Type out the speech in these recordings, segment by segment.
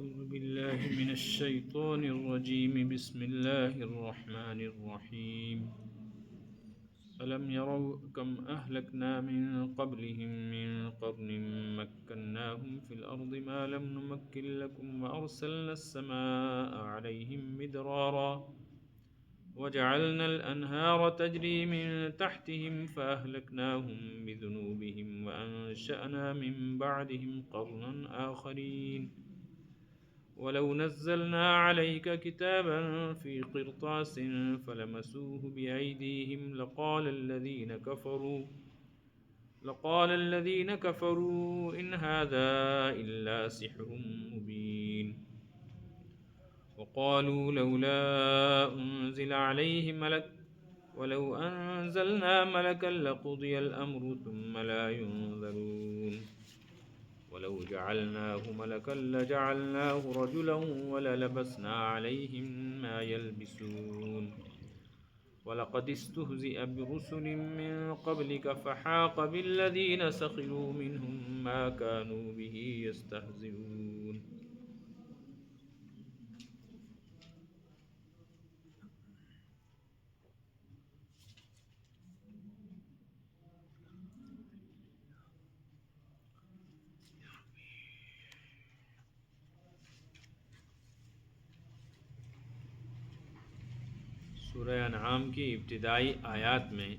أعوذ بالله من الشيطان الرجيم بسم الله الرحمن الرحيم ألم يروا كم أهلكنا من قبلهم من قرن مكناهم في الأرض ما لم نمكن لكم وأرسلنا السماء عليهم مدرارا وجعلنا الأنهار تجري من تحتهم فأهلكناهم بذنوبهم وأنشأنا من بعدهم قرنا آخرين ولو نزلنا عليك كتابا في قرطاس فلمسوه بأيديهم لقال الذين كفروا إن هذا إلا سحر مبين وقالوا لولا أنزل عليه ملك ولو أنزلنا ملكا لقضي الأمر ثم لا ينظرون ولو جعلناه ملكا لجعلناه رجلا وللبسنا عليهم ما يلبسون ولقد استهزئ برسل من قبلك فحاق بالذين سخروا منهم ما كانوا به يستهزئون. سورہ انعام کی ابتدائی آیات میں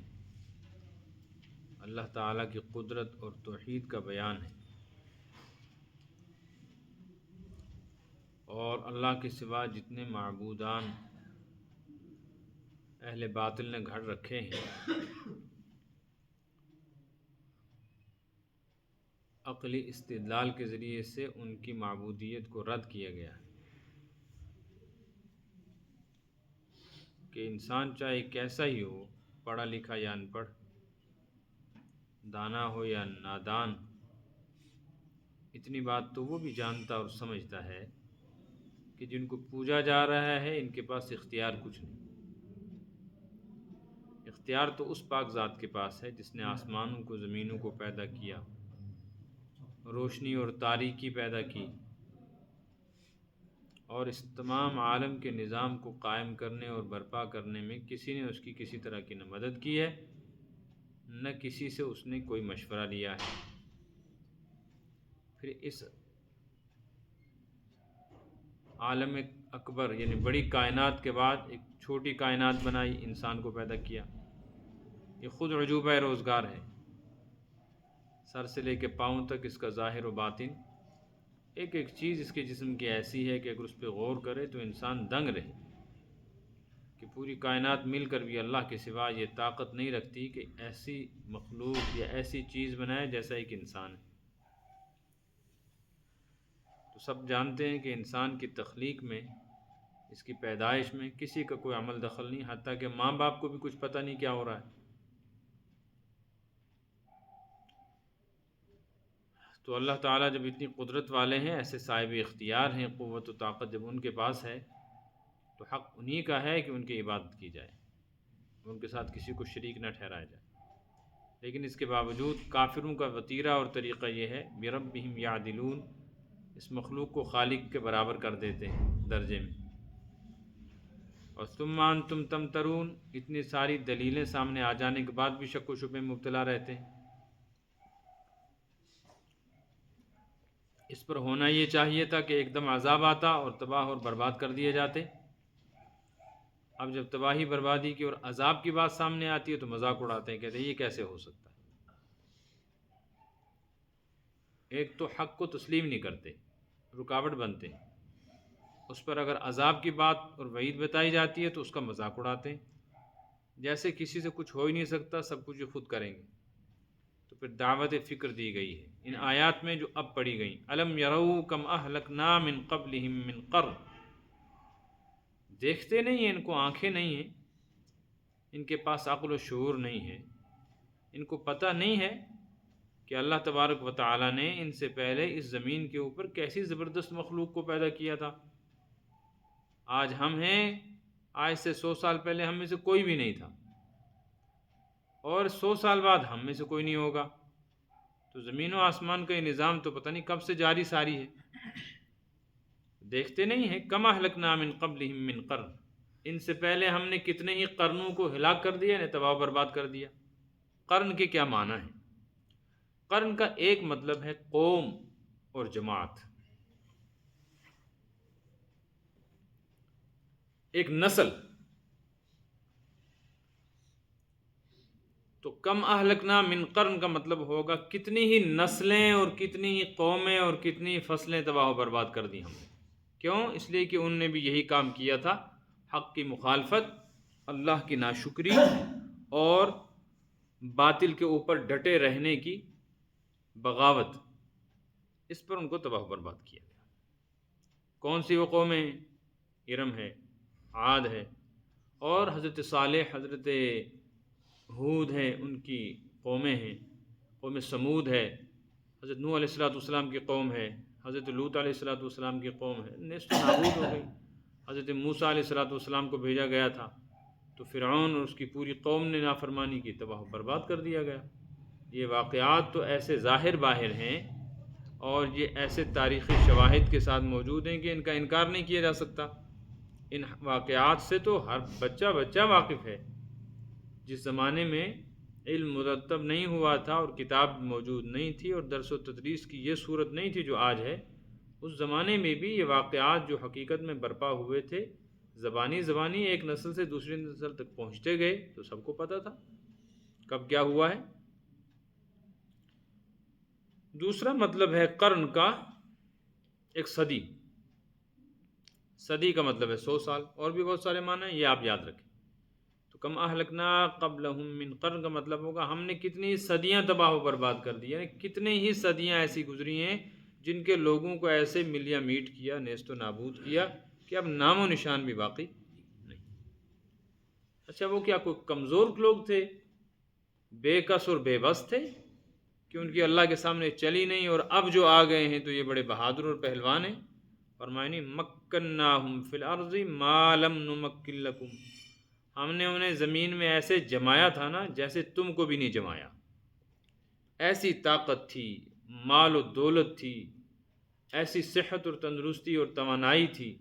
اللہ تعالیٰ کی قدرت اور توحید کا بیان ہے، اور اللہ کے سوا جتنے معبودان اہل باطل نے گھڑ رکھے ہیں عقلی استدلال کے ذریعے سے ان کی معبودیت کو رد کیا گیا ہے کہ انسان چاہے کیسا ہی ہو، پڑھا لکھا یا ان پڑھ، دانا ہو یا نادان، اتنی بات تو وہ بھی جانتا اور سمجھتا ہے کہ جن کو پوجا جا رہا ہے ان کے پاس اختیار کچھ نہیں. اختیار تو اس پاک ذات کے پاس ہے جس نے آسمانوں کو زمینوں کو پیدا کیا، روشنی اور تاریکی پیدا کی، اور اس تمام عالم کے نظام کو قائم کرنے اور برپا کرنے میں کسی نے اس کی کسی طرح کی نہ مدد کی ہے، نہ کسی سے اس نے کوئی مشورہ لیا ہے. پھر اس عالم اکبر یعنی بڑی کائنات کے بعد ایک چھوٹی کائنات بنائی، انسان کو پیدا کیا. یہ خود عجوبہ روزگار ہے، سر سے لے کے پاؤں تک اس کا ظاہر و باطن، ایک ایک چیز اس کے جسم کی ایسی ہے کہ اگر اس پہ غور کرے تو انسان دنگ رہے کہ پوری کائنات مل کر بھی اللہ کے سوا یہ طاقت نہیں رکھتی کہ ایسی مخلوق یا ایسی چیز بنائے جیسا ایک انسان ہے. تو سب جانتے ہیں کہ انسان کی تخلیق میں، اس کی پیدائش میں کسی کا کوئی عمل دخل نہیں، حتیٰ کہ ماں باپ کو بھی کچھ پتہ نہیں کیا ہو رہا ہے. تو اللہ تعالیٰ جب اتنی قدرت والے ہیں، ایسے صاحب اختیار ہیں، قوت و طاقت جب ان کے پاس ہے تو حق انہی کا ہے کہ ان کی عبادت کی جائے، ان کے ساتھ کسی کو شریک نہ ٹھہرایا جائے. لیکن اس کے باوجود کافروں کا وتیرہ اور طریقہ یہ ہے بربہم یعدلون، اس مخلوق کو خالق کے برابر کر دیتے ہیں درجے میں. اور ثم انتم تمترون، اتنی ساری دلیلیں سامنے آ جانے کے بعد بھی شک و شبے میں مبتلا رہتے ہیں. اس پر ہونا یہ چاہیے تھا کہ ایک دم عذاب آتا اور تباہ اور برباد کر دیے جاتے. اب جب تباہی بربادی کی اور عذاب کی بات سامنے آتی ہے تو مذاق اڑاتے ہیں، کہتے ہیں یہ کیسے ہو سکتا ہے. ایک تو حق کو تسلیم نہیں کرتے، رکاوٹ بنتے ہیں. اس پر اگر عذاب کی بات اور وعید بتائی جاتی ہے تو اس کا مذاق اڑاتے ہیں، جیسے کسی سے کچھ ہو ہی نہیں سکتا، سب کچھ یہ خود کریں گے. تو پھر دعوت فکر دی گئی ہے ان آیات میں جو اب پڑھی گئیں. الم یروا کم اہلکنا من قبلہم من قرن، دیکھتے نہیں ہیں، ان کو آنکھیں نہیں ہیں، ان کے پاس عقل و شعور نہیں ہے، ان کو پتہ نہیں ہے کہ اللہ تبارک و تعالی نے ان سے پہلے اس زمین کے اوپر کیسی زبردست مخلوق کو پیدا کیا تھا. آج ہم ہیں، آج سے 100 سال پہلے ہم میں سے کوئی بھی نہیں تھا، اور 100 سال بعد ہم میں سے کوئی نہیں ہوگا. تو زمین و آسمان کا یہ نظام تو پتہ نہیں کب سے جاری ساری ہے، دیکھتے نہیں ہیں کما اہلکنا من قبلہم من قرن، ان سے پہلے ہم نے کتنے ہی قرنوں کو ہلاک کر دیا، یعنی تباہ و برباد کر دیا۔ قرن کے کیا معنی ہیں؟ قرن کا ایک مطلب ہے قوم اور جماعت، ایک نسل۔ تو کم اہلکنا من قرن کا مطلب ہوگا کتنی ہی نسلیں اور کتنی ہی قومیں اور کتنی فصلیں تباہ و برباد کر دی ہم نے۔ کیوں؟ اس لیے کہ ان نے بھی یہی کام کیا تھا، حق کی مخالفت، اللہ کی ناشکری اور باطل کے اوپر ڈٹے رہنے کی بغاوت، اس پر ان کو تباہ و برباد کیا گیا۔ کون سی وہ قومیں ہیں؟ ارم ہے، عاد ہے، اور حضرت صالح، حضرت ہود ہیں، ان کی قومیں ہیں، قوم سمود ہے، حضرت نوح علیہ السلام کی قوم ہے، حضرت لوط علیہ السلام کی قوم ہے، نیست و نابود ہو گئی۔ حضرت موسیٰ علیہ السلام کو بھیجا گیا تھا تو فرعون اور اس کی پوری قوم نے نافرمانی کی، تباہ و برباد کر دیا گیا۔ یہ واقعات تو ایسے ظاہر باہر ہیں اور یہ ایسے تاریخی شواہد کے ساتھ موجود ہیں کہ ان کا انکار نہیں کیا جا سکتا۔ ان واقعات سے تو ہر بچہ واقف ہے۔ جس زمانے میں علم مرتب نہیں ہوا تھا اور کتاب موجود نہیں تھی اور درس و تدریس کی یہ صورت نہیں تھی جو آج ہے، اس زمانے میں بھی یہ واقعات جو حقیقت میں برپا ہوئے تھے، زبانی ایک نسل سے دوسری نسل تک پہنچتے گئے تو سب کو پتہ تھا کب کیا ہوا ہے۔ دوسرا مطلب ہے قرن کا ایک صدی، صدی کا مطلب ہے 100 سال، اور بھی بہت سارے معنی ہیں، یہ آپ یاد رکھیں۔ تو کم اہلکنا قبلہم من قرن کا مطلب ہوگا ہم نے کتنی صدیاں تباہ و برباد کر دی، یعنی کتنے ہی صدیاں ایسی گزری ہیں جن کے لوگوں کو ایسے ملیا میٹ کیا، نیست و نابود کیا کہ اب نام و نشان بھی باقی نہیں۔ اچھا وہ کیا کوئی کمزور لوگ تھے، بے کس اور بے بس تھے کہ ان کی اللہ کے سامنے چلی نہیں، اور اب جو آ گئے ہیں تو یہ بڑے بہادر اور پہلوان ہیں؟ فرمائنی مکناہم فی الارض ما لم نمکن لکم، ہم نے انہیں زمین میں ایسے جمایا تھا نا جیسے تم کو بھی نہیں جمایا۔ ایسی طاقت تھی، مال و دولت تھی، ایسی صحت اور تندرستی اور توانائی تھی،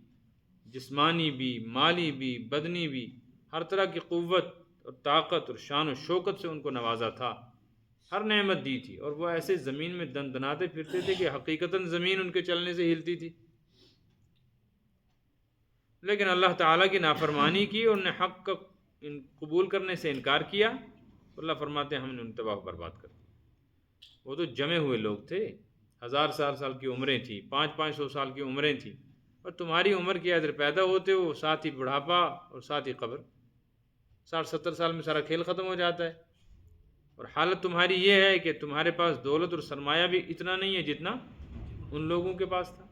جسمانی بھی، مالی بھی، بدنی بھی، ہر طرح کی قوت اور طاقت اور شان و شوکت سے ان کو نوازا تھا، ہر نعمت دی تھی، اور وہ ایسے زمین میں دندناتے پھرتے تھے کہ حقیقتاً زمین ان کے چلنے سے ہلتی تھی۔ لیکن اللہ تعالیٰ کی نافرمانی کی اور انہیں حق کا قبول کرنے سے انکار کیا، اللہ فرماتے ہیں ہم نے ان تباہ و برباد کر دیا۔ وہ تو جمے ہوئے لوگ تھے، 1000 سال کی عمریں تھیں، 500 سال کی عمریں تھیں، اور تمہاری عمر کیا ادھر پیدا ہوتے ہو، ساتھ ہی بڑھاپا اور ساتھ ہی قبر، 60-70 سال میں سارا کھیل ختم ہو جاتا ہے، اور حالت تمہاری یہ ہے کہ تمہارے پاس دولت اور سرمایہ بھی اتنا نہیں ہے جتنا ان لوگوں کے پاس تھا۔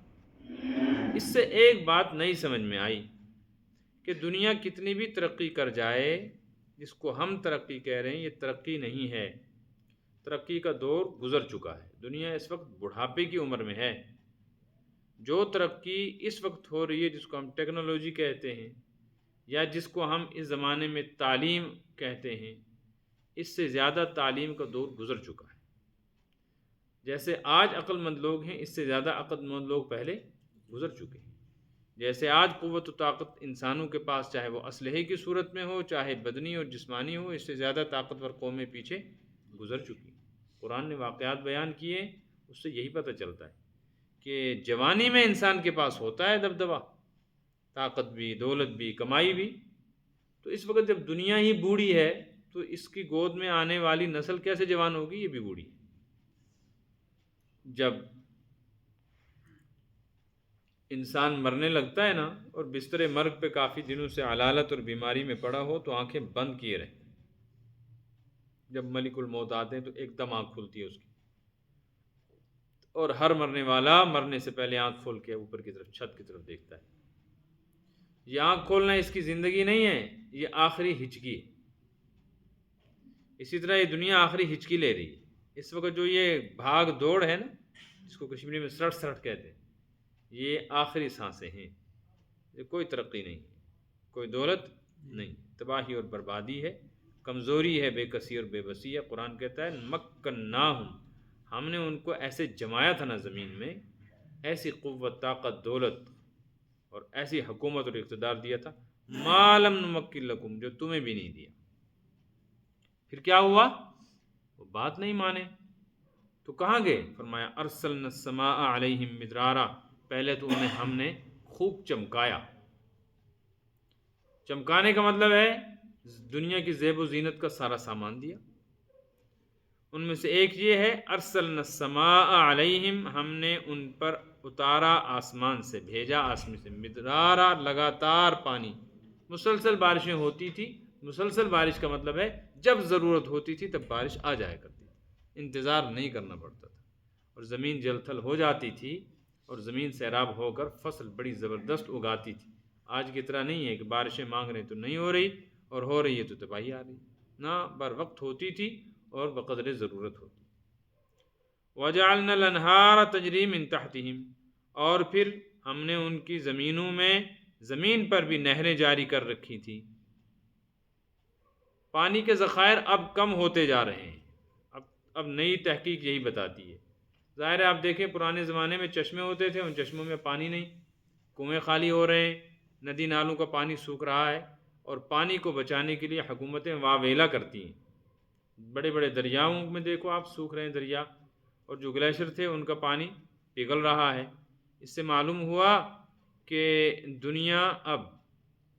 اس سے ایک بات نہیں سمجھ میں آئی کہ دنیا کتنی بھی ترقی کر جائے، جس کو ہم ترقی کہہ رہے ہیں یہ ترقی نہیں ہے، ترقی کا دور گزر چکا ہے، دنیا اس وقت بڑھاپے کی عمر میں ہے۔ جو ترقی اس وقت ہو رہی ہے جس کو ہم ٹیکنالوجی کہتے ہیں یا جس کو ہم اس زمانے میں تعلیم کہتے ہیں، اس سے زیادہ تعلیم کا دور گزر چکا ہے۔ جیسے آج عقل مند لوگ ہیں، اس سے زیادہ عقل مند لوگ پہلے گزر چکے ہیں۔ جیسے آج قوت و طاقت انسانوں کے پاس، چاہے وہ اسلحے کی صورت میں ہو، چاہے بدنی اور جسمانی ہو، اس سے زیادہ طاقتور قومیں پیچھے گزر چکی۔ قرآن نے واقعات بیان کیے، اس سے یہی پتہ چلتا ہے کہ جوانی میں انسان کے پاس ہوتا ہے دبدبہ، طاقت بھی، دولت بھی، کمائی بھی، تو اس وقت جب دنیا ہی بوڑھی ہے تو اس کی گود میں آنے والی نسل کیسے جوان ہوگی؟ یہ بھی بوڑھی ہے۔ جب انسان مرنے لگتا ہے نا اور بستر مرگ پہ کافی دنوں سے علالت اور بیماری میں پڑا ہو تو آنکھیں بند کیے رہے، جب ملک الموت آتے ہیں تو ایک دم آنکھ کھلتی ہے اس کی، اور ہر مرنے والا مرنے سے پہلے آنکھ کھول کے اوپر کی طرف، چھت کی طرف دیکھتا ہے۔ یہ آنکھ کھولنا اس کی زندگی نہیں ہے، یہ آخری ہچکی ہے۔ اسی طرح یہ دنیا آخری ہچکی لے رہی ہے۔ اس وقت جو یہ بھاگ دوڑ ہے نا، جس کو کشمیری میں سرٹ سرٹ کہتے ہیں، یہ آخری سانسیں ہیں، یہ کوئی ترقی نہیں، کوئی دولت نہیں، تباہی اور بربادی ہے، کمزوری ہے، بے کسی اور بے بسی ہے۔ قرآن کہتا ہے مکناہم، ہم نے ان کو ایسے جمایا تھا نا زمین میں، ایسی قوت، طاقت، دولت اور ایسی حکومت اور اقتدار دیا تھا ما لم نمکن لکم، جو تمہیں بھی نہیں دیا۔ پھر کیا ہوا؟ وہ بات نہیں مانے تو کہاں گئے؟ فرمایا ارسلنا السماء علیہم مدرارا، پہلے تو انہیں ہم نے خوب چمکایا۔ چمکانے کا مطلب ہے دنیا کی زیب و زینت کا سارا سامان دیا۔ ان میں سے ایک یہ ہے ارسلنا السماء علیہم، ہم نے ان پر اتارا آسمان سے، بھیجا آسمان سے، مدرارا لگاتار پانی، مسلسل بارشیں ہوتی تھی۔ مسلسل بارش کا مطلب ہے جب ضرورت ہوتی تھی تب بارش آ جایا کرتی تھی، انتظار نہیں کرنا پڑتا تھا، اور زمین جل تھل ہو جاتی تھی اور زمین سیراب ہو کر فصل بڑی زبردست اگاتی تھی۔ آج کی طرح نہیں ہے کہ بارشیں مانگ رہے تو نہیں ہو رہی اور ہو رہی ہے تو تباہی آ رہی، نہ بر وقت ہوتی تھی اور بقدر ضرورت ہوتی۔ وَجَعَلْنَا الْأَنْهَارَ تَجْرِي مِن تَحْتِهِمْ، اور پھر ہم نے ان کی زمینوں میں، زمین پر بھی نہریں جاری کر رکھی تھی۔ پانی کے ذخائر اب کم ہوتے جا رہے ہیں، اب نئی تحقیق یہی بتاتی ہے۔ ظاہر ہے آپ دیکھیں پرانے زمانے میں چشمے ہوتے تھے، ان چشموں میں پانی نہیں، کنویں خالی ہو رہے ہیں، ندی نالوں کا پانی سوکھ رہا ہے، اور پانی کو بچانے کے لیے حکومتیں واویلا کرتی ہیں۔ بڑے بڑے دریاؤں میں دیکھو آپ، سوکھ رہے ہیں دریا، اور جو گلیشر تھے ان کا پانی پگھل رہا ہے۔ اس سے معلوم ہوا کہ دنیا اب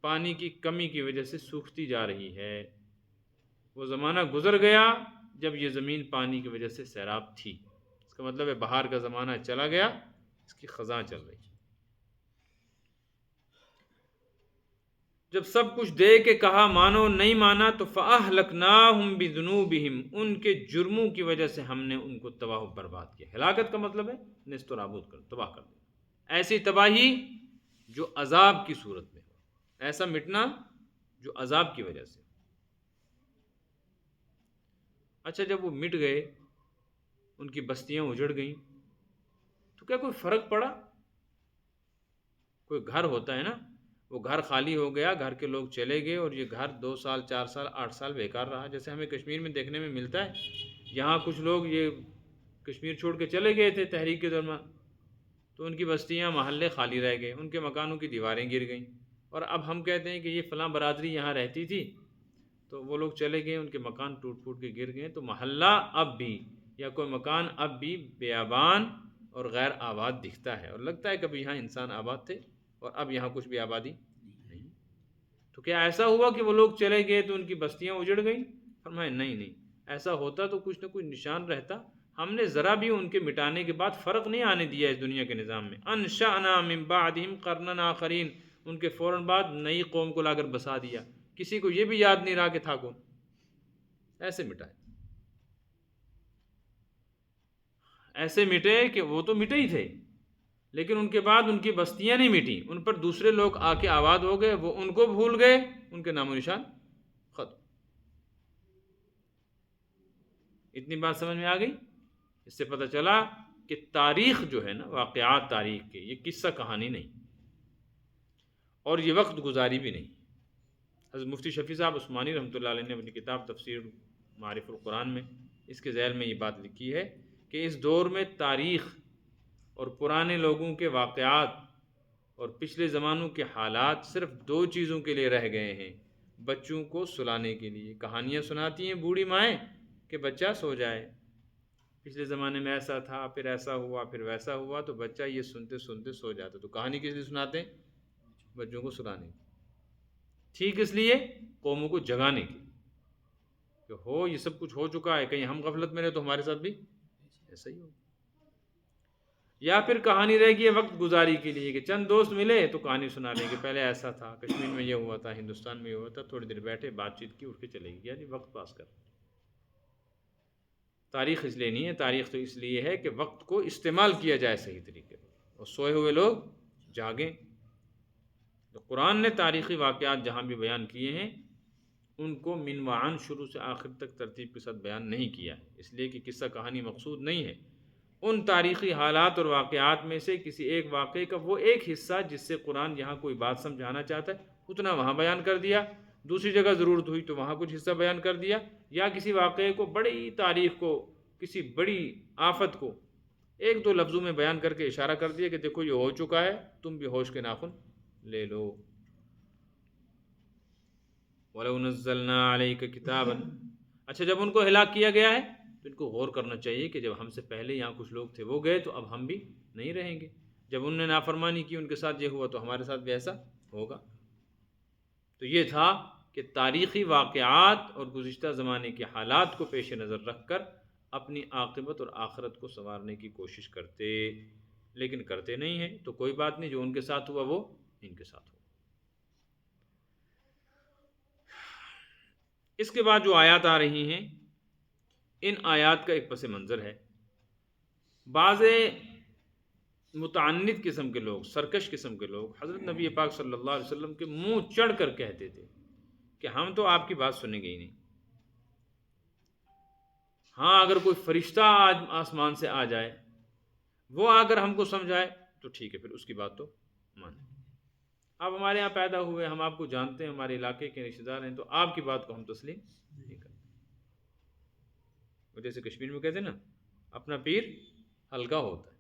پانی کی کمی کی وجہ سے سوکھتی جا رہی ہے۔ وہ زمانہ گزر گیا جب یہ زمین پانی کی وجہ سے سیراب تھی۔ اس کا مطلب ہے بہار کا زمانہ چلا گیا، اس کی خزاں چل رہی ہے۔ جب سب کچھ دے کے کہا مانو، نہیں مانا تو فَأَهْلَكْنَاهُمْ بِذُنُوبِهِمْ، ان کے جرموں کی وجہ سے ہم نے ان کو تباہ و برباد کیا۔ ہلاکت کا مطلب ہے نیست و نابود کر، تباہ کر دیا۔ ایسی تباہی جو عذاب کی صورت میں ہو، ایسا مٹنا جو عذاب کی وجہ سے۔ اچھا جب وہ مٹ گئے، ان کی بستیاں اجڑ گئیں، تو کیا کوئی فرق پڑا؟ کوئی گھر ہوتا ہے نا، وہ گھر خالی ہو گیا، گھر کے لوگ چلے گئے، اور یہ گھر 2 سال 4 سال 8 سال بیکار رہا، جیسے ہمیں کشمیر میں دیکھنے میں ملتا ہے۔ یہاں کچھ لوگ یہ کشمیر چھوڑ کے چلے گئے تھے تحریک کے دوران، تو ان کی بستیاں محلے خالی رہ گئے، ان کے مکانوں کی دیواریں گر گئیں، اور اب ہم کہتے ہیں کہ یہ فلاں برادری یہاں رہتی تھی، تو وہ لوگ چلے گئے، ان کے مکان ٹوٹ پھوٹ کے گر گئے، تو محلہ اب بھی یا کوئی مکان اب بھی بیابان اور غیر آباد دکھتا ہے، اور لگتا ہے کبھی یہاں انسان آباد تھے اور اب یہاں کچھ بھی آبادی نہیں۔ تو کیا ایسا ہوا کہ وہ لوگ چلے گئے تو ان کی بستیاں اجڑ گئیں؟ فرمایا نہیں، ایسا ہوتا تو کچھ نہ کچھ نشان رہتا۔ ہم نے ذرا بھی ان کے مٹانے کے بعد فرق نہیں آنے دیا اس دنیا کے نظام میں۔ انشأنا من بعدہم قرنا آخرین، ان کے فوراً بعد نئی قوم کو لا کر بسا دیا، کسی کو یہ بھی یاد نہیں رہا کہ تھا کون، ایسے مٹائے، ایسے مٹے کہ وہ تو مٹے ہی تھے، لیکن ان کے بعد ان کی بستیاں نہیں مٹی، ان پر دوسرے لوگ آ کے آباد ہو گئے، وہ ان کو بھول گئے، ان کے نام و نشان ختم۔ اتنی بات سمجھ میں آ گئی؟ اس سے پتہ چلا کہ تاریخ جو ہے نا، واقعات تاریخ کے، یہ قصہ کہانی نہیں، اور یہ وقت گزاری بھی نہیں۔ حضرت مفتی شفیع صاحب عثمانی رحمۃ اللہ علیہ نے اپنی کتاب تفسیر معارف القرآن میں اس کے ذیل میں یہ بات لکھی ہے کہ اس دور میں تاریخ اور پرانے لوگوں کے واقعات اور پچھلے زمانوں کے حالات صرف 2 چیزوں کے لیے رہ گئے ہیں: بچوں کو سلانے کے لیے۔ کہانیاں سناتی ہیں بوڑھی مائیں کہ بچہ سو جائے، پچھلے زمانے میں ایسا تھا، پھر ایسا ہوا، پھر ویسا ہوا، تو بچہ یہ سنتے سنتے سو جاتا۔ تو کہانی کس لیے سناتے ہیں؟ بچوں کو سلانے کی، ٹھیک اس لیے قوموں کو جگانے کی کہ ہو یہ سب کچھ ہو چکا ہے، کہیں ہم غفلت میں رہے تو ہمارے ساتھ بھی ایسا ہی ہو۔ یا پھر کہانی رہ گئی وقت گزاری کے لیے کہ چند دوست ملے تو کہانی سنا لیں کہ پہلے ایسا تھا، کشمیر میں یہ ہوا تھا، ہندوستان میں یہ ہوا تھا، تھوڑی دیر بیٹھے بات چیت کی، اٹھ کے چلے گئے، یعنی وقت پاس کر۔ تاریخ اس لیے نہیں ہے، تاریخ تو اس لیے ہے کہ وقت کو استعمال کیا جائے صحیح طریقے سے، اور سوئے ہوئے لوگ جاگیں۔ تو قرآن نے تاریخی واقعات جہاں بھی بیان کیے ہیں ان کو من وعن شروع سے آخر تک ترتیب کے ساتھ بیان نہیں کیا ہے، اس لیے کہ قصہ کہانی مقصود نہیں ہے۔ ان تاریخی حالات اور واقعات میں سے کسی ایک واقعے کا وہ ایک حصہ جس سے قرآن یہاں کوئی بات سمجھانا چاہتا ہے اتنا وہاں بیان کر دیا، دوسری جگہ ضرورت ہوئی تو وہاں کچھ حصہ بیان کر دیا، یا کسی واقعے کو، بڑی تاریخ کو، کسی بڑی آفت کو 1-2 لفظوں میں بیان کر کے اشارہ کر دیا کہ دیکھو یہ ہو چکا ہے، تم بھی ہوش کے ناخن لے لو۔ وَلَوْ نَزَّلْنَا عَلَيْكَ كِتَابًا، اچھا جب ان کو ہلاک کیا گیا ہے تو ان کو غور کرنا چاہیے کہ جب ہم سے پہلے یہاں کچھ لوگ تھے وہ گئے تو اب ہم بھی نہیں رہیں گے، جب انہوں نے نافرمانی کی ان کے ساتھ یہ ہوا تو ہمارے ساتھ بھی ایسا ہوگا۔ تو یہ تھا کہ تاریخی واقعات اور گزشتہ زمانے کے حالات کو پیش نظر رکھ کر اپنی عاقبت اور آخرت کو سنوارنے کی کوشش کرتے، لیکن کرتے نہیں ہیں، تو کوئی بات نہیں، جو ان کے ساتھ ہوا وہ ان کے ساتھ ہوا۔ اس کے بعد جو آیات آ رہی ہیں ان آیات کا ایک پس منظر ہے۔ بعض متعنت قسم کے لوگ، سرکش قسم کے لوگ حضرت نبی پاک صلی اللہ علیہ وسلم کے منہ چڑھ کر کہتے تھے کہ ہم تو آپ کی بات سنیں گے ہی نہیں، ہاں اگر کوئی فرشتہ آج آسمان سے آ جائے وہ اگر ہم کو سمجھائے تو ٹھیک ہے، پھر اس کی بات تو مانیں۔ آپ ہمارے یہاں پیدا ہوئے، ہم آپ کو جانتے ہیں، ہمارے علاقے کے رشتہ دار ہیں، تو آپ کی بات کو ہم تسلیم نہیں کرتے۔ وہ جیسے کشمیر میں کہتے ہیں نا، اپنا پیر ہلکا ہوتا ہے،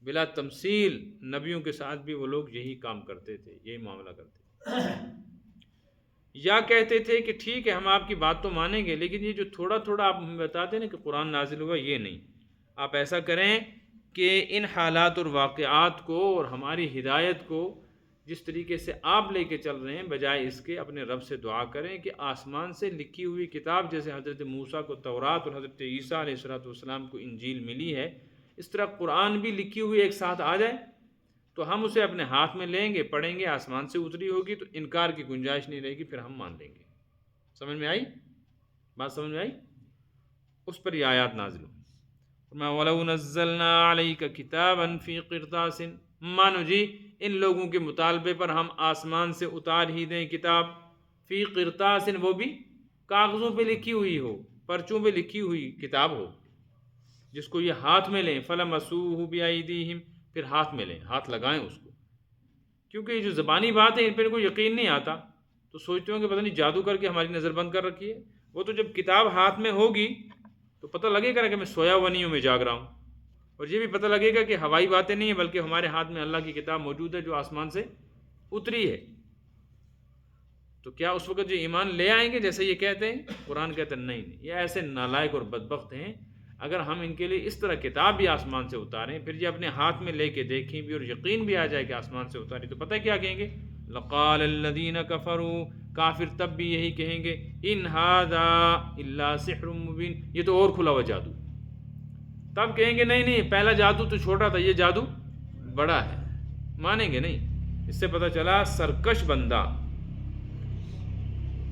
بلا تمثیل نبیوں کے ساتھ بھی وہ لوگ یہی کام کرتے تھے، یہی معاملہ کرتے تھے، یا کہتے تھے کہ ٹھیک ہے ہم آپ کی بات تو مانیں گے، لیکن یہ جو تھوڑا تھوڑا آپ ہمیں بتاتے ہیں نا کہ قرآن نازل ہوا، یہ نہیں، آپ ایسا کریں کہ ان حالات اور واقعات کو اور ہماری ہدایت کو جس طریقے سے آپ لے کے چل رہے ہیں، بجائے اس کے اپنے رب سے دعا کریں کہ آسمان سے لکھی ہوئی کتاب، جیسے حضرت موسیٰ کو تورات اور حضرت عیسیٰ علیہ السلام کو انجیل ملی ہے، اس طرح قرآن بھی لکھی ہوئی ایک ساتھ آ جائے تو ہم اسے اپنے ہاتھ میں لیں گے، پڑھیں گے، آسمان سے اتری ہوگی تو انکار کی گنجائش نہیں رہے گی، پھر ہم مان لیں گے۔ سمجھ میں آئی بات؟ سمجھ میں آئی؟ اس پر یہ آیات نازل ہوئی۔ وَلَوْ نَزَّلْنَا عَلَيْكَ كِتَابًا فِي قِرْطَاسٍ، مانو جی ان لوگوں کے مطالبے پر ہم آسمان سے اتار ہی دیں کتاب، فی قرطاس، وہ بھی کاغذوں پہ لکھی ہوئی ہو، پرچوں پہ لکھی ہوئی کتاب ہو، جس کو یہ ہاتھ میں لیں، فَلَمَسُوهُ بِأَيْدِيهِمْ، پھر ہاتھ میں لیں، ہاتھ لگائیں اس کو، کیونکہ یہ جو زبانی بات ہے ان پہ کوئی یقین نہیں آتا، تو سوچتے ہوں کہ پتہ نہیں جادو کر کے ہماری نظر بند کر رکھی ہے۔ وہ تو جب کتاب ہاتھ میں ہوگی تو پتہ لگے گا کہ میں سویا ہوا نہیں ہوں، میں جاگ رہا ہوں، اور یہ بھی پتہ لگے گا کہ ہوائی باتیں نہیں ہیں بلکہ ہمارے ہاتھ میں اللہ کی کتاب موجود ہے جو آسمان سے اتری ہے۔ تو کیا اس وقت جو ایمان لے آئیں گے جیسے یہ کہتے ہیں؟ قرآن کہتے ہیں نہیں، یہ ایسے نالائق اور بدبخت ہیں، اگر ہم ان کے لیے اس طرح کتاب بھی آسمان سے اتاریں، پھر یہ اپنے ہاتھ میں لے کے دیکھیں بھی اور یقین بھی آ جائے کہ آسمان سے اتاری، تو پتہ کیا کہیں گے؟ لقال الذین کفروا، کافر تب بھی یہی کہیں گے، ان ھذا الا سحر مبین، یہ تو اور کھلا ہوا جادو۔ تب کہیں گے نہیں نہیں، پہلا جادو تو چھوٹا تھا، یہ جادو بڑا ہے، مانیں گے نہیں۔ اس سے پتہ چلا سرکش بندہ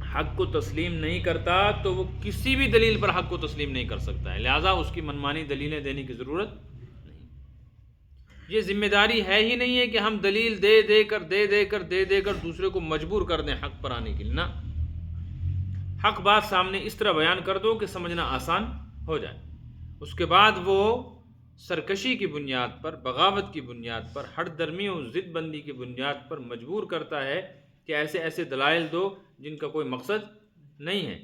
حق کو تسلیم نہیں کرتا تو وہ کسی بھی دلیل پر حق کو تسلیم نہیں کر سکتا ہے، لہٰذا اس کی منمانی دلیلیں دینے کی ضرورت نہیں۔ یہ ذمہ داری ہے ہی نہیں ہے کہ ہم دلیل دے کر دوسرے کو مجبور کر دیں حق پر آنے کے لیے، نہ، حق بات سامنے اس طرح بیان کر دو کہ سمجھنا آسان ہو جائے، اس کے بعد وہ سرکشی کی بنیاد پر، بغاوت کی بنیاد پر، ہٹ درمی اور ضد بندی کی بنیاد پر مجبور کرتا ہے کہ ایسے ایسے دلائل دو جن کا کوئی مقصد نہیں ہے۔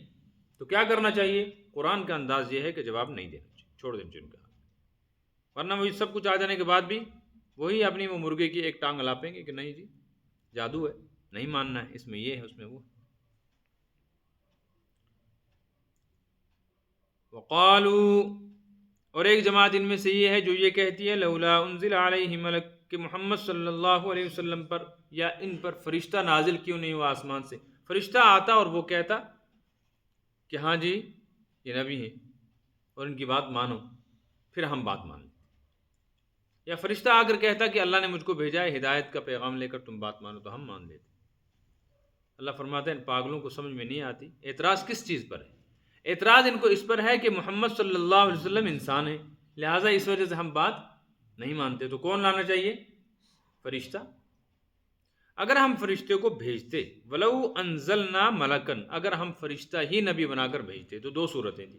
تو کیا کرنا چاہیے؟ قرآن کا انداز یہ ہے کہ جواب نہیں دینا چاہیے، چھوڑ دینا چاہیے ان کا، ورنہ وہی سب کچھ آ جانے کے بعد بھی وہی اپنی وہ مرغے کی ایک ٹانگ ہلاپیں گے کہ نہیں جی جادو ہے، نہیں ماننا ہے، اس میں یہ ہے، اس میں وہ۔ وقالوا، اور ایک جماعت ان میں سے یہ ہے جو یہ کہتی ہے لولا انزل علیہ ملک، کہ محمد صلی اللہ علیہ وسلم پر یا ان پر فرشتہ نازل کیوں نہیں ہوا آسمان سے، فرشتہ آتا اور وہ کہتا کہ ہاں جی یہ نبی ہیں اور ان کی بات مانو، پھر ہم بات مان لیں، یا فرشتہ آ کر کہتا کہ اللہ نے مجھ کو بھیجا ہے ہدایت کا پیغام لے کر، تم بات مانو، تو ہم مان لیتے۔ اللہ فرماتے ہیں ان پاگلوں کو سمجھ میں نہیں آتی۔ اعتراض کس چیز پر ہے؟ اعتراض ان کو اس پر ہے کہ محمد صلی اللہ علیہ وسلم انسان ہے، لہٰذا اس وجہ سے ہم بات نہیں مانتے، تو کون لانا چاہیے؟ فرشتہ۔ اگر ہم فرشتے کو بھیجتے، ولو انزلنا ملکن، اگر ہم فرشتہ ہی نبی بنا کر بھیجتے تو دو صورتیں تھیں،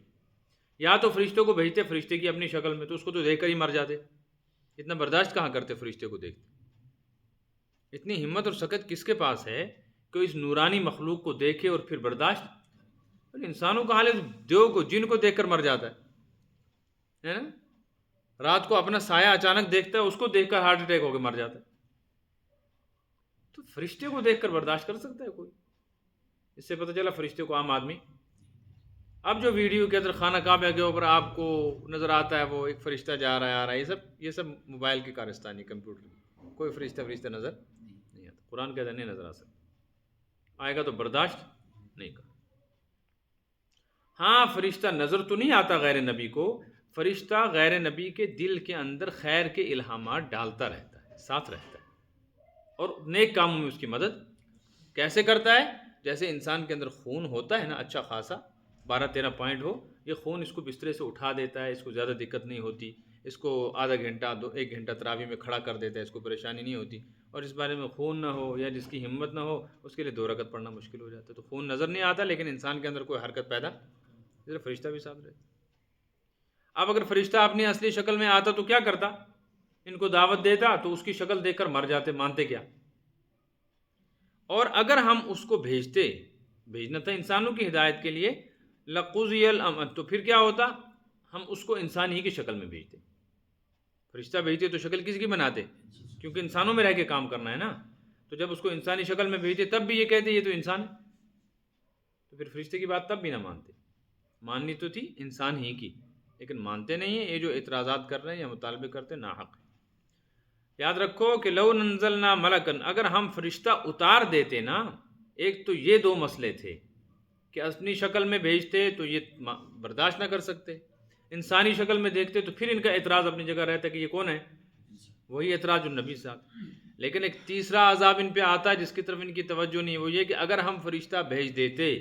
یا تو فرشتوں کو بھیجتے فرشتے کی اپنی شکل میں، تو اس کو تو دیکھ کر ہی مر جاتے، اتنا برداشت کہاں کرتے فرشتے کو دیکھتے، اتنی ہمت اور سکت کس کے پاس ہے کہ اس نورانی مخلوق کو دیکھے اور پھر برداشت؟ انسانوں کا حال ہے دیو کو، جن کو دیکھ کر مر جاتا ہے نا، رات کو اپنا سایہ اچانک دیکھتا ہے، اس کو دیکھ کر ہارٹ اٹیک ہو کے مر جاتا ہے۔ تو فرشتے کو دیکھ کر برداشت کر سکتا ہے کوئی؟ اس سے پتہ چلا فرشتے کو عام آدمی. اب جو ویڈیو کے اندر خانہ کعبہ کے اوپر آپ کو نظر آتا ہے وہ ایک فرشتہ جا رہا ہے آ رہا ہے، یہ سب موبائل کی کارستانی، کمپیوٹر کی. کوئی فرشتہ نظر نہیں آتا. قرآن کہتا نہیں نظر آ سکتا، آئے گا تو برداشت نہیں کرو. ہاں فرشتہ نظر تو نہیں آتا غیر نبی کو، فرشتہ غیر نبی کے دل کے اندر خیر کے الہامات ڈالتا رہتا ہے، ساتھ رہتا ہے، اور نیک کاموں میں اس کی مدد کیسے کرتا ہے؟ جیسے انسان کے اندر خون ہوتا ہے نا اچھا خاصا 12-13 پوائنٹ ہو، یہ خون اس کو بسترے سے اٹھا دیتا ہے، اس کو زیادہ دقت نہیں ہوتی، اس کو آدھا گھنٹہ 1 گھنٹہ تراویح میں کھڑا کر دیتا ہے، اس کو پریشانی نہیں ہوتی. اور اس بارے میں خون نہ ہو یا جس کی ہمت نہ ہو اس کے لیے 2 رکعت پڑھنا مشکل ہو جاتا ہے. تو خون نظر نہیں آتا لیکن انسان کے اندر کوئی حرکت پیدا، صرف فرشتہ بھی ساتھ رہتا. اب اگر فرشتہ اپنی اصلی شکل میں آتا تو کیا کرتا؟ ان کو دعوت دیتا تو اس کی شکل دیکھ کر مر جاتے، مانتے کیا؟ اور اگر ہم اس کو بھیجنا تھا انسانوں کی ہدایت کے لیے، لقضی الامر، تو پھر کیا ہوتا؟ ہم اس کو انسان ہی کی شکل میں بھیجتے. فرشتہ بھیجتے تو شکل کس کی بناتے؟ کیونکہ انسانوں میں رہ کے کام کرنا ہے نا. تو جب اس کو انسانی شکل میں بھیجتے تب بھی یہ کہتے یہ تو انسان ہے، تو پھر فرشتے کی بات تب بھی نہ مانتے. ماننی تو تھی انسان ہی کی، لیکن مانتے نہیں ہیں. یہ جو اعتراضات کر رہے ہیں یا مطالبے کرتے ہیں ناحق ہے. یاد رکھو کہ لو ننزلنا ملکن، اگر ہم فرشتہ اتار دیتے نا، ایک تو یہ 2 مسئلے تھے کہ اپنی شکل میں بھیجتے تو یہ برداشت نہ کر سکتے، انسانی شکل میں دیکھتے تو پھر ان کا اعتراض اپنی جگہ رہتا کہ یہ کون ہے، وہی اعتراض جو نبی صاحب. لیکن ایک تیسرا عذاب ان پہ آتا ہے جس کی طرف ان کی توجہ نہیں، وہ یہ کہ اگر ہم فرشتہ بھیج دیتے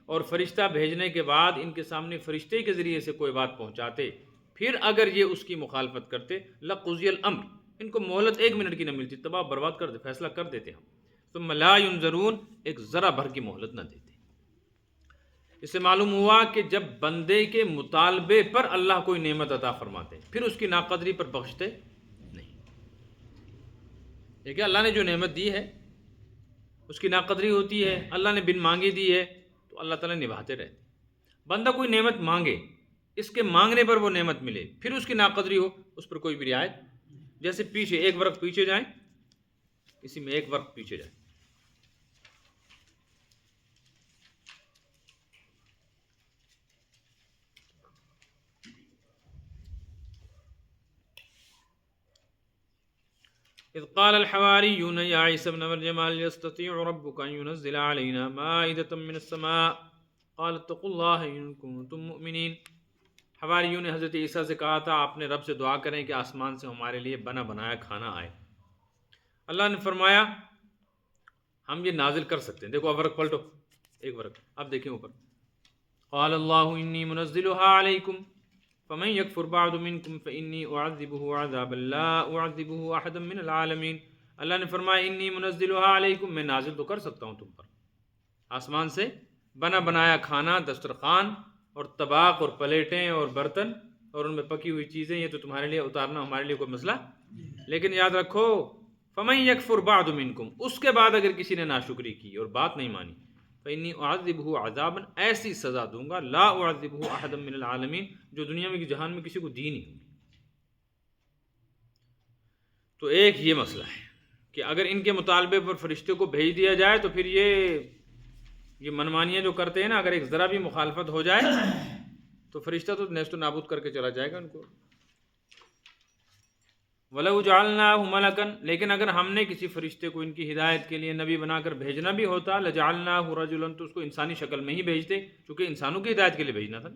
اور فرشتہ بھیجنے کے بعد ان کے سامنے فرشتے کے ذریعے سے کوئی بات پہنچاتے، پھر اگر یہ اس کی مخالفت کرتے لقضی الامر، ان کو مہلت 1 منٹ کی نہ ملتی، تباہ برباد کر دے، فیصلہ کر دیتے ہم. ثم لا ينظرون، ایک ذرا بھر کی مہلت نہ دیتے. اس سے معلوم ہوا کہ جب بندے کے مطالبے پر اللہ کوئی نعمت عطا فرماتے پھر اس کی ناقدری پر بخشتے نہیں. دیکھیں اللہ نے جو نعمت دی ہے اس کی ناقدری ہوتی ہے، اللہ نے بن مانگے دی ہے تو اللہ تعالیٰ نبھاتے رہتے. بندہ کوئی نعمت مانگے، اس کے مانگنے پر وہ نعمت ملے، پھر اس کی ناقدری ہو، اس پر کوئی بھی رعایت. جیسے پیچھے 1 ورق پیچھے جائیں، اسی میں 1 ورق پیچھے جائیں. اذ قال الحواریون یا عیسی ابن مریم هل يستطيع ربك ان ينزل علينا مائدة من السماء قال اتقوا الله ان كنتم مؤمنین. حواریوں نے حضرت عیسیٰ سے کہا تھا اپنے رب سے دعا کریں کہ آسمان سے ہمارے لیے بنا بنایا کھانا آئے. اللہ نے فرمایا ہم یہ نازل کر سکتے ہیں. دیکھو اب ورق پلٹو، 1 ورق، اب دیکھیں اوپر. قال اللہ انی منزلها علیکم فمن یکفر بعد منکم فانی اعذبه عذابا لا اعذبه احدا من العالمین. اللہ نے فرمایا انی منزلها علیکم، میں نازل تو کر سکتا ہوں تم پر آسمان سے بنا بنایا کھانا، دسترخوان اور طباق اور پلیٹیں اور برتن اور ان میں پکی ہوئی چیزیں، یہ تو تمہارے لیے اتارنا ہمارے لیے کوئی مسئلہ. لیکن یاد رکھو فمن یکفر بعد منکم، اس کے بعد اگر کسی نے ناشکری کی اور بات نہیں مانی، فإنی اعذبہ عذابا، ایسی سزا دوں گا، لا اعذبہ احدا من العالمین، جو دنیا میں جہان میں کسی کو دی نہیں ہوگی. تو ایک یہ مسئلہ ہے کہ اگر ان کے مطالبے پر فرشتے کو بھیج دیا جائے تو پھر یہ منمانیاں جو کرتے ہیں نا، اگر ایک ذرا بھی مخالفت ہو جائے تو فرشتہ تو نیست و نابود کر کے چلا جائے گا ان کو. وَلَوْ جَعَلْنَاهُ مَلَكًا، لیکن اگر ہم نے کسی فرشتے کو ان کی ہدایت کے لیے نبی بنا کر بھیجنا بھی ہوتا، لَجَعَلْنَاهُ رَجُلًا، تو اس کو انسانی شکل میں ہی بھیجتے چونکہ انسانوں کی ہدایت کے لیے بھیجنا تھا.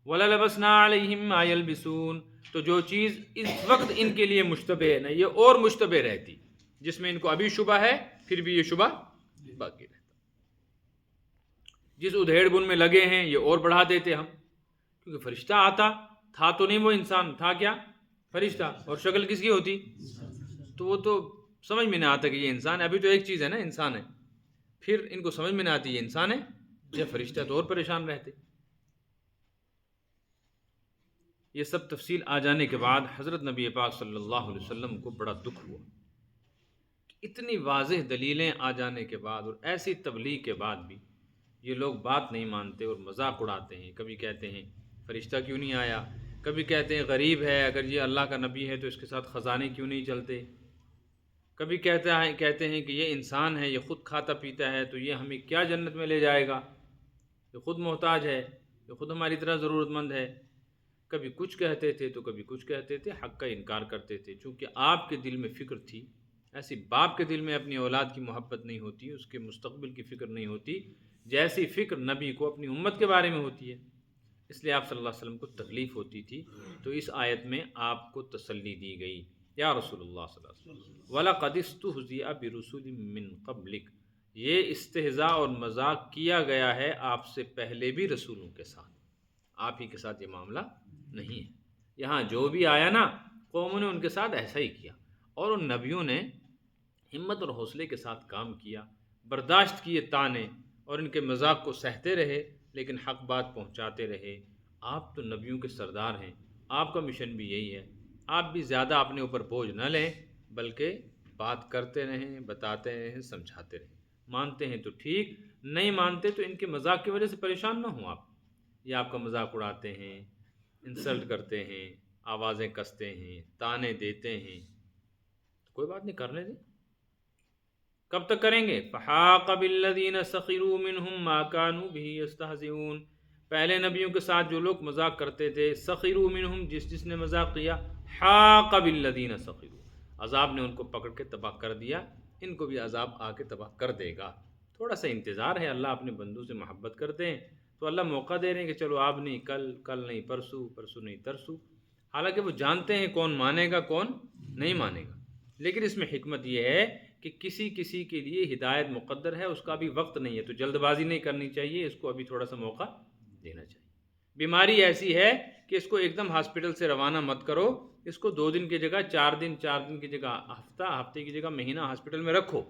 وَلَلَبَسْنَا عَلَيْهِمْ مَا يَلْبِسُونَ، تو جو چیز اس وقت ان کے لیے مشتبہ ہے نا، یہ اور مشتبہ رہتی، جس میں ان کو ابھی شبہ ہے پھر بھی یہ شبہ باقی رہتا. جس ادھیڑ بن میں لگے ہیں یہ اور بڑھا دیتے ہم، کیونکہ فرشتہ آتا تھا تو نہیں، وہ انسان تھا کیا؟ فرشتہ. اور شکل کس کی ہوتی؟ تو وہ تو سمجھ میں نہ آتا کہ یہ انسان ہے. ابھی تو ایک چیز ہے نا انسان ہے، پھر ان کو سمجھ میں نہ آتی یہ انسان ہے یا فرشتہ، تو اور پریشان رہتے. یہ سب تفصیل آ جانے کے بعد حضرت نبی پاک صلی اللہ علیہ وسلم کو بڑا دکھ ہوا. اتنی واضح دلیلیں آ جانے کے بعد اور ایسی تبلیغ کے بعد بھی یہ لوگ بات نہیں مانتے اور مذاق اڑاتے ہیں. کبھی کہتے ہیں فرشتہ کیوں نہیں آیا، کبھی کہتے ہیں غریب ہے، اگر یہ اللہ کا نبی ہے تو اس کے ساتھ خزانے کیوں نہیں چلتے. کبھی کہتے ہیں کہ یہ انسان ہے، یہ خود کھاتا پیتا ہے، تو یہ ہمیں کیا جنت میں لے جائے گا، یہ خود محتاج ہے، یہ خود ہماری طرح ضرورت مند ہے۔ کبھی کچھ کہتے تھے تو کبھی کچھ کہتے تھے، حق کا انکار کرتے تھے۔ چونکہ آپ کے دل میں فکر تھی، ایسی باپ کے دل میں اپنی اولاد کی محبت نہیں ہوتی، اس کے مستقبل کی فکر نہیں ہوتی جیسی فکر نبی کو اپنی امت کے بارے میں ہوتی ہے۔ اس لیے آپ صلی اللہ علیہ وسلم کو تکلیف ہوتی تھی، تو اس آیت میں آپ کو تسلی دی گئی، یا رسول اللہ صلی اللہ علیہ وسلم وَلَقَدِ اسْتُهْزِئَ بِرُسُلٍ مِّن قَبْلِكَ، یہ استہزاء اور مذاق کیا گیا ہے آپ سے پہلے بھی رسولوں کے ساتھ، آپ ہی کے ساتھ یہ معاملہ نہیں ہے۔ یہاں جو بھی آیا نا، قوموں نے ان کے ساتھ ایسا ہی کیا، اور ان نبیوں نے ہمت اور حوصلے کے ساتھ کام کیا، برداشت کیے تانے، اور ان کے مذاق کو سہتے رہے، لیکن حق بات پہنچاتے رہے۔ آپ تو نبیوں کے سردار ہیں، آپ کا مشن بھی یہی ہے، آپ بھی زیادہ اپنے اوپر بوجھ نہ لیں، بلکہ بات کرتے رہیں، بتاتے رہیں، سمجھاتے رہیں۔ مانتے ہیں تو ٹھیک، نہیں مانتے تو ان کے مذاق کی وجہ سے پریشان نہ ہوں آپ۔ یہ آپ کا مذاق اڑاتے ہیں، انسلٹ کرتے ہیں، آوازیں کستے ہیں، تانے دیتے ہیں، تو کوئی بات نہیں، کرنے دیں۔ کب تک کریں گے؟ فحاق بالذین سخروا منہم ما كانوا به یستہزئون، پہلے نبیوں کے ساتھ جو لوگ مذاق کرتے تھے، سخروا منہم، جس نے مذاق کیا، حاق بالذین سخروا، عذاب نے ان کو پکڑ کے تباہ کر دیا، ان کو بھی عذاب آ کے تباہ کر دے گا۔ تھوڑا سا انتظار ہے، اللہ اپنے بندوں سے محبت کرتے ہیں تو اللہ موقع دے رہے ہیں کہ چلو آپ نہیں، کل نہیں پرسوں، پرسوں نہیں ترسوں، حالانکہ وہ جانتے ہیں کون مانے گا کون نہیں مانے گا۔ لیکن اس میں حکمت یہ ہے کہ کسی کے لیے ہدایت مقدر ہے، اس کا بھی وقت نہیں ہے، تو جلد بازی نہیں کرنی چاہیے، اس کو ابھی تھوڑا سا موقع دینا چاہیے۔ بیماری ایسی ہے کہ اس کو ایک دم ہاسپٹل سے روانہ مت کرو، اس کو 2 دن کی جگہ 4 دن، 4 دن کی جگہ ہفتے کی جگہ مہینہ ہاسپٹل میں رکھو۔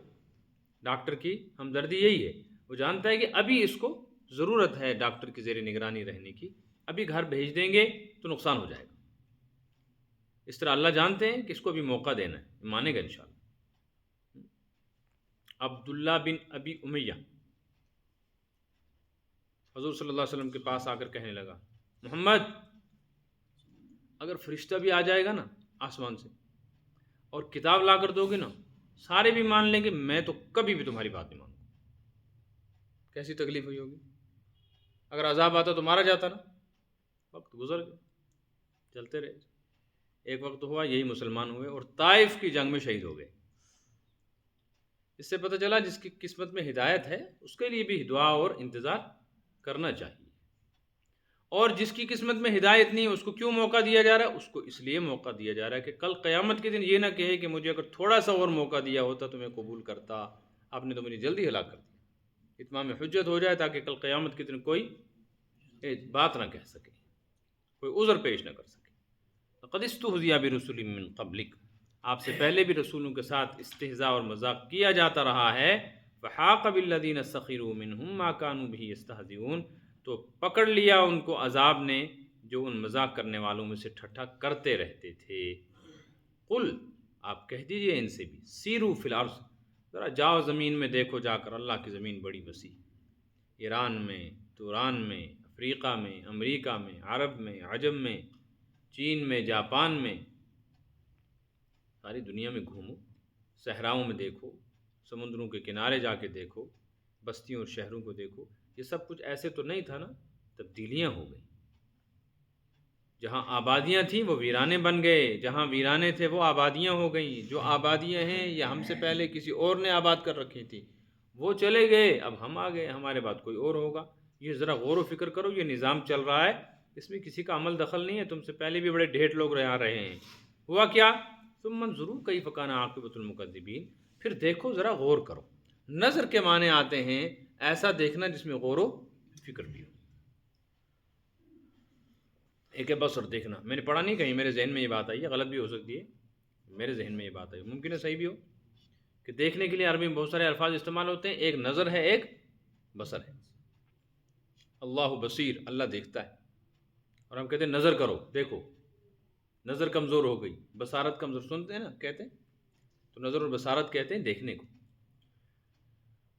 ڈاکٹر کی ہمدردی یہی ہے، وہ جانتا ہے کہ ابھی اس کو ضرورت ہے ڈاکٹر کی زیر نگرانی رہنے کی، ابھی گھر بھیج دیں گے تو نقصان ہو جائے گا۔ اس طرح اللہ جانتے ہیں کہ اس کو بھی موقع دینا ہے، مانے گا انشاءاللہ۔ عبداللہ بن ابی امیہ حضور صلی اللہ علیہ وسلم کے پاس آ کر کہنے لگا، محمد، اگر فرشتہ بھی آ جائے گا نا آسمان سے اور کتاب لا کر دو گے نا، سارے بھی مان لیں گے، میں تو کبھی بھی تمہاری بات نہیں مانوں۔ کیسی تکلیف ہوئی ہوگی؟ اگر عذاب آتا تو مارا جاتا نا، وقت گزر گیا، چلتے رہے۔ ایک وقت ہوا یہی مسلمان ہوئے اور طائف کی جنگ میں شہید ہو گئے۔ اس سے پتہ چلا جس کی قسمت میں ہدایت ہے اس کے لیے بھی دعا اور انتظار کرنا چاہیے، اور جس کی قسمت میں ہدایت نہیں ہے اس کو کیوں موقع دیا جا رہا ہے؟ اس کو اس لیے موقع دیا جا رہا ہے کہ کل قیامت کے دن یہ نہ کہے کہ مجھے اگر تھوڑا سا اور موقع دیا ہوتا تو میں قبول کرتا، آپ نے تو مجھے جلدی ہلاک کر دیا۔ اتمام حجت ہو جائے تاکہ کل قیامت کے دن کوئی بات نہ کہہ سکے، کوئی عذر پیش نہ کر سکے۔ لقد استہزئ برسل من قبلک، آپ سے پہلے بھی رسولوں کے ساتھ استہزاء اور مذاق کیا جاتا رہا ہے۔ فحاق بالذین سخروا منہم ما كانوا به یستہزئون، تو پکڑ لیا ان کو عذاب نے جو ان مذاق کرنے والوں میں سے ٹھٹھا کرتے رہتے تھے۔ قل، آپ کہہ دیجئے ان سے بھی، سیروا فی الارض، ذرا جاؤ زمین میں دیکھو جا کر، اللہ کی زمین بڑی وسیع، ایران میں، توران میں، افریقہ میں، امریکہ میں، عرب میں، عجم میں، چین میں، جاپان میں، ساری دنیا میں گھومو، صحراؤں میں دیکھو، سمندروں کے کنارے جا کے دیکھو، بستیوں اور شہروں کو دیکھو، یہ سب کچھ ایسے تو نہیں تھا نا، تبدیلیاں ہو گئیں۔ جہاں آبادیاں تھیں وہ ویرانے بن گئے، جہاں ویرانے تھے وہ آبادیاں ہو گئیں۔ جو آبادیاں ہیں یہ ہم سے پہلے کسی اور نے آباد کر رکھی تھی، وہ چلے گئے، اب ہم آ گئے، ہمارے بعد کوئی اور ہوگا۔ یہ ذرا غور و فکر کرو، یہ نظام چل رہا ہے، اس میں کسی کا عمل دخل نہیں ہے، تم سے پہلے بھی بڑے ڈھیر لوگ آ رہے ہیں۔ ہوا کیا؟ ثم انظروا کیف کان عاقبۃ المکذبین، پھر دیکھو، ذرا غور کرو۔ نظر کے معنی آتے ہیں ایسا دیکھنا جس میں غور و فکر بھی ہو۔ ایک ہے بصر، دیکھنا، میں نے پڑھا نہیں کہیں، میرے ذہن میں یہ بات آئی ہے، غلط بھی ہو سکتی ہے، میرے ذہن میں یہ بات آئی، ممکن ہے صحیح بھی ہو، کہ دیکھنے کے لیے عربی میں بہت سارے الفاظ استعمال ہوتے ہیں، ایک نظر ہے، ایک بصر ہے۔ اللہ بصیر، اللہ دیکھتا ہے، اور ہم کہتے ہیں نظر کرو، دیکھو، نظر کمزور ہو گئی، بصارت کمزور، سنتے ہیں نا، کہتے ہیں، تو نظر اور بصارت کہتے ہیں دیکھنے کو۔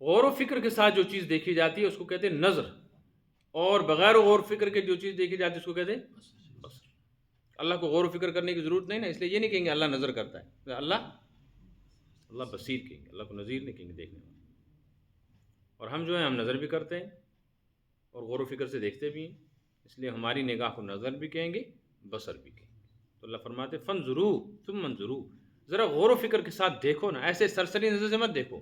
غور و فکر کے ساتھ جو چیز دیکھی جاتی ہے اس کو کہتے ہیں نظر، اور بغیر غور و فکر کے جو چیز دیکھی جاتی ہے اس کو کہتے ہیں بصر۔ اللہ کو غور و فکر کرنے کی ضرورت نہیں نا، اس لیے یہ نہیں کہیں گے اللہ نظر کرتا ہے، اللہ اللہ بصیر کہیں گے، اللہ کو نظیر نہیں کہیں گے دیکھنے والا. اور ہم جو ہیں ہم نظر بھی کرتے ہیں اور غور و فکر سے دیکھتے بھی ہیں، اس لیے ہماری نگاہ کو نظر بھی کہیں گے، بصر بھی کہیں گے. تو اللہ فرماتے فن ضرو تم منظرو، ذرا غور و فکر کے ساتھ دیکھو نا، ایسے سرسری نظر سے مت دیکھو.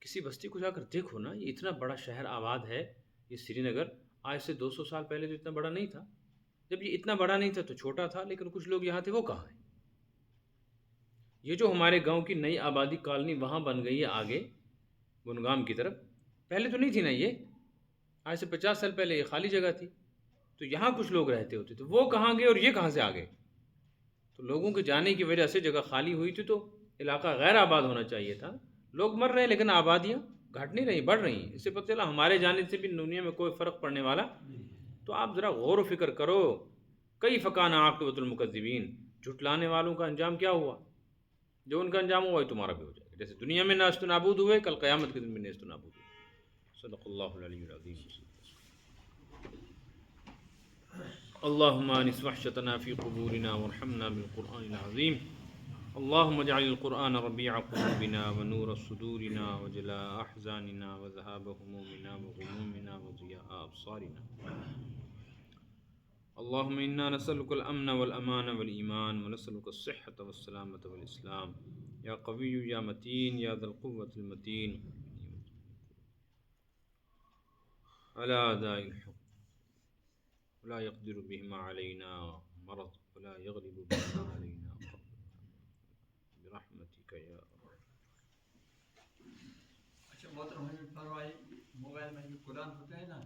کسی بستی کو جا کر دیکھو نا، یہ اتنا بڑا شہر آباد ہے، یہ سری نگر آج سے 200 سال پہلے تو اتنا بڑا نہیں تھا. جب یہ اتنا بڑا نہیں تھا تو چھوٹا تھا، لیکن کچھ لوگ یہاں تھے، وہ کہاں ہیں؟ یہ جو ہمارے گاؤں کی نئی آبادی کالونی وہاں بن گئی ہے آگے بنگام کی طرف، پہلے تو نہیں تھی نا یہ. آج سے 50 سال پہلے یہ خالی جگہ تھی، تو یہاں کچھ لوگ رہتے ہوتے تھے، وہ کہاں گئے اور یہ کہاں سے آ گئے؟ تو لوگوں کے جانے کی وجہ سے جگہ خالی ہوئی تھی، تو علاقہ غیر آباد ہونا چاہیے تھا. لوگ مر رہے ہیں لیکن آبادیاں گھٹ نہیں رہی، بڑھ رہی ہیں. اس سے پتہ چلا ہمارے جانے سے بھی دنیا میں کوئی فرق پڑنے والا. تو آپ ذرا غور و فکر کرو. کئی فقان عاقبۃ المکذبین، جھٹلانے والوں کا انجام کیا ہوا؟ جو ان کا انجام ہوا ہے تمہارا بھی ہو جائے گا. جیسے دنیا میں نیست و نابود ہوئے، کل قیامت کے دن میں نیست و نابود ہوئے. صدق اللہ العلی العظیم. اللهم آنس وحشتنا في قبورنا وارحمنا بالقرآن العظيم. اللهم اجعل القرآن ربيع قلوبنا ونور صدورنا وجلاء أحزاننا وذهاب همومنا وغمومنا وضياء أبصارنا. اللهم إنا نسألك الأمن والأمان والإيمان، ونسألك الصحة والسلامة والإسلام. يا قوي يا متين يا ذا القوة المتين، على أداء الحق ولا يقدر بهما علينا مرض ولا يغلب بهما علينا برحمتك يا أرحم. اچھا محترم حضرت فرمائے موبائل میں جو قرآن ہوتا ہے نا